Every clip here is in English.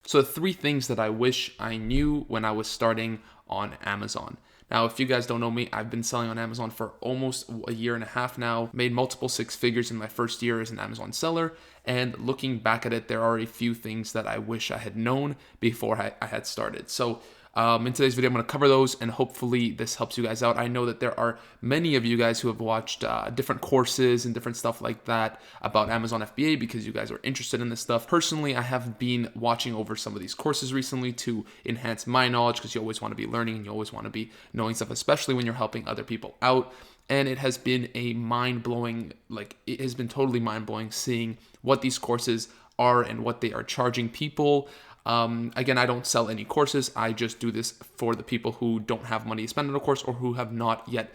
So 3 things that I wish I knew when I was starting on Amazon. Now, if you guys don't know me, I've been selling on Amazon for almost a year and a half now, made multiple 6 figures in my first year as an Amazon seller. And looking back at it, there are a few things that I wish I had known before I had started. So in today's video, I'm going to cover those, and hopefully this helps you guys out. I know that there are many of you guys who have watched different courses and different stuff like that about Amazon FBA because you guys are interested in this stuff. Personally, I have been watching over some of these courses recently to enhance my knowledge, because you always want to be learning and you always want to be knowing stuff, especially when you're helping other people out. And it has been a mind-blowing, it has been totally mind-blowing seeing what these courses are and what they are charging people. Again, I don't sell any courses. I just do this for the people who don't have money to spend on a course, or who have not yet,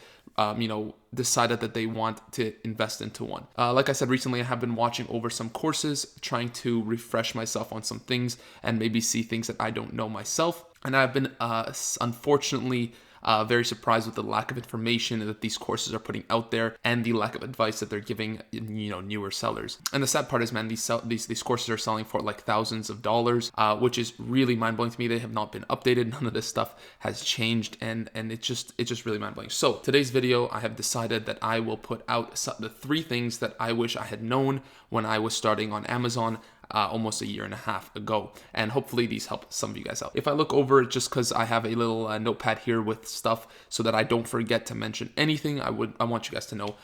decided that they want to invest into one. Like I said, recently I have been watching over some courses, trying to refresh myself on some things and maybe see things that I don't know myself. And I've been, unfortunately, very surprised with the lack of information that these courses are putting out there and the lack of advice that they're giving, newer sellers. And the sad part is, man, these courses are selling for like thousands of dollars, which is really mind blowing to me. They have not been updated. None of this stuff has changed, and it's just really mind blowing. So today's video, I have decided that I will put out the 3 things that I wish I had known when I was starting on Amazon almost a year and a half ago, and hopefully these help some of you guys out. If I look over, just because I have a little notepad here with stuff so that I don't forget to mention anything, I want you guys to know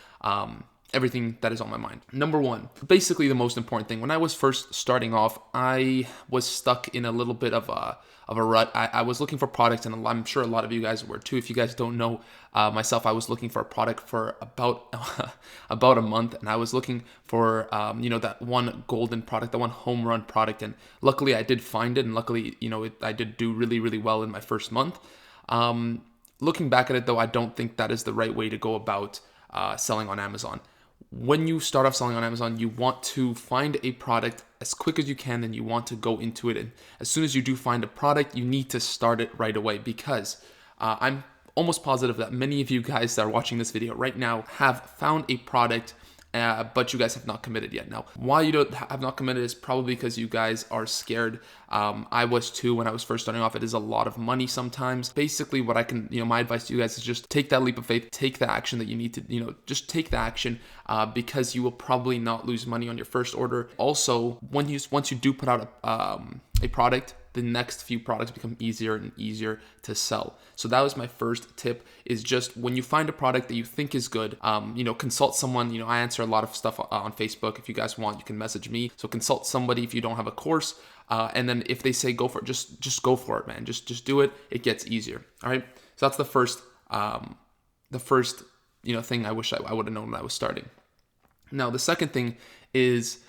everything that is on my mind. Number 1, basically the most important thing. When I was first starting off, I was stuck in a little bit of a rut. I was looking for products, and I'm sure a lot of you guys were too. If you guys don't know myself, I was looking for a product for about a month, and I was looking for that one golden product, that one home run product, and luckily I did find it, and luckily I did do really, really well in my first month. Looking back at it though, I don't think that is the right way to go about selling on Amazon. When you start off selling on Amazon, you want to find a product as quick as you can, and you want to go into it. And as soon as you do find a product, you need to start it right away, because I'm almost positive that many of you guys that are watching this video right now have found a product, but you guys have not committed yet. Now, why you have not committed is probably because you guys are scared. I was too when I was first starting off. It is a lot of money sometimes. Basically, what I can, my advice to you guys is just take that leap of faith, take the action that you need to, just take the action, because you will probably not lose money on your first order. Also, once you do put out a product, the next few products become easier and easier to sell. So that was my first tip, is just when you find a product that you think is good, consult someone. I answer a lot of stuff on Facebook. If you guys want, you can message me. So consult somebody if you don't have a course. And then if they say go for it, just go for it, man. Just do it. It gets easier. All right. So that's the first thing I wish I would have known when I was starting. Now, the second thing is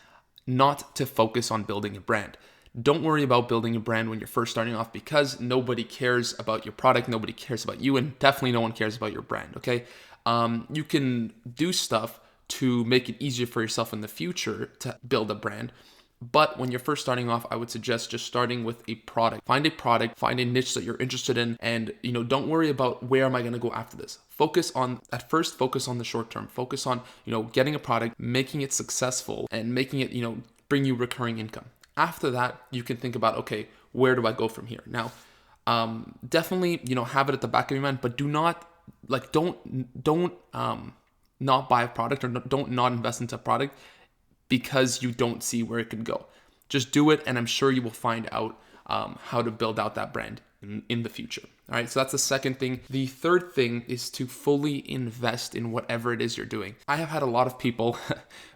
not to focus on building a brand. Don't worry about building a brand when you're first starting off, because nobody cares about your product, nobody cares about you, and definitely no one cares about your brand, okay? You can do stuff to make it easier for yourself in the future to build a brand, but when you're first starting off, I would suggest just starting with a product. Find a niche that you're interested in, and don't worry about where am I going to go after this. Focus on the short term. Focus on, getting a product, making it successful, and making it, bring you recurring income. After that, you can think about, okay, where do I go from here? Now, definitely, have it at the back of your mind, but do not, don't not buy a product, or don't not invest into a product because you don't see where it could go. Just do it, and I'm sure you will find out how to build out that brand in the future. All right, so that's the second thing. The third thing is to fully invest in whatever it is you're doing. I have had a lot of people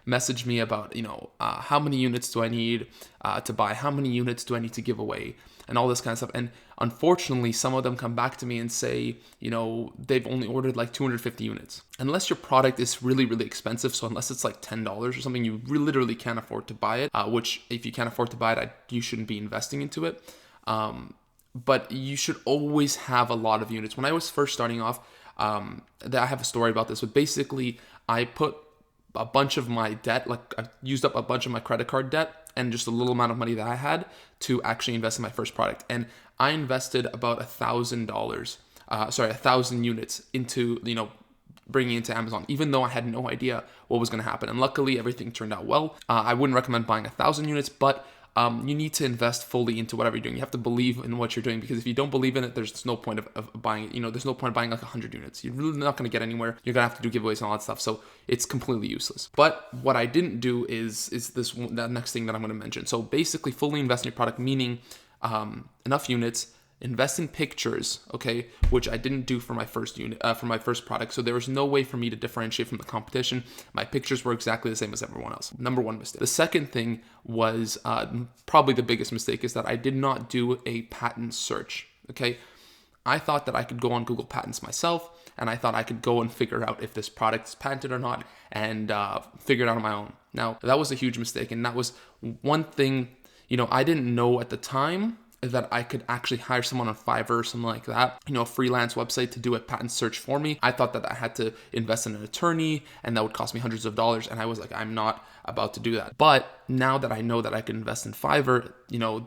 message me about, how many units do I need to buy? How many units do I need to give away? And all this kind of stuff. And unfortunately, some of them come back to me and say, they've only ordered like 250 units. Unless your product is really, really expensive, so unless it's like $10 or something, you literally can't afford to buy it, which if you can't afford to buy it, you shouldn't be investing into it. But you should always have a lot of units. When I was first starting off, I have a story about this, but basically I put a bunch of my debt, I used up a bunch of my credit card debt and just a little amount of money that I had to actually invest in my first product. And I invested about $1,000 units into, bringing into Amazon, even though I had no idea what was going to happen. And luckily everything turned out well. I wouldn't recommend buying 1,000 units, but you need to invest fully into whatever you're doing. You have to believe in what you're doing, because if you don't believe in it, there's no point of buying it. There's no point of buying like 100 units. You're really not going to get anywhere. You're going to have to do giveaways and all that stuff. So it's completely useless. But what I didn't do is that next thing that I'm going to mention. So basically fully invest in your product, meaning enough units, invest in pictures, okay, which I didn't do for my first unit, for my first product. So there was no way for me to differentiate from the competition. My pictures were exactly the same as everyone else. Number one mistake. The second thing was probably the biggest mistake, is that I did not do a patent search, okay? I thought that I could go on Google Patents myself, and I thought I could go and figure out if this product is patented or not, and figure it out on my own. Now, that was a huge mistake, and that was one thing, I didn't know at the time that I could actually hire someone on Fiverr or something like that, a freelance website to do a patent search for me. I thought that I had to invest in an attorney and that would cost me hundreds of dollars. And I was like, I'm not about to do that. But now that I know that I can invest in Fiverr,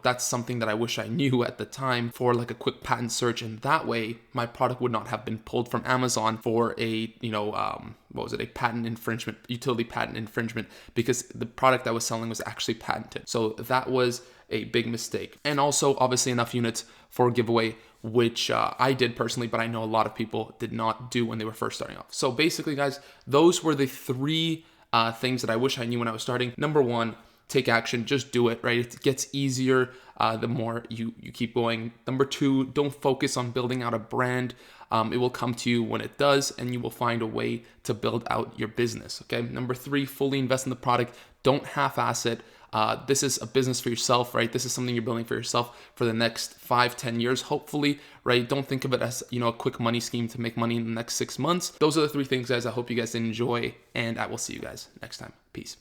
that's something that I wish I knew at the time for like a quick patent search. And that way my product would not have been pulled from Amazon for a, a patent infringement, utility patent infringement, because the product I was selling was actually patented. So that was a big mistake. And also obviously enough units for a giveaway, which I did personally, but I know a lot of people did not do when they were first starting off. So basically, guys, those were the three things that I wish I knew when I was starting. Number one, take action, just do it, right? It gets easier the more you keep going. Number two, don't focus on building out a brand. It will come to you when it does, and you will find a way to build out your business, okay? Number three, fully invest in the product. Don't half-ass it. This is a business for yourself, right? This is something you're building for yourself for the next 5-10 years, hopefully, right? Don't think of it as, a quick money scheme to make money in the next 6 months. Those are the three things, guys. I hope you guys enjoy, and I will see you guys next time. Peace.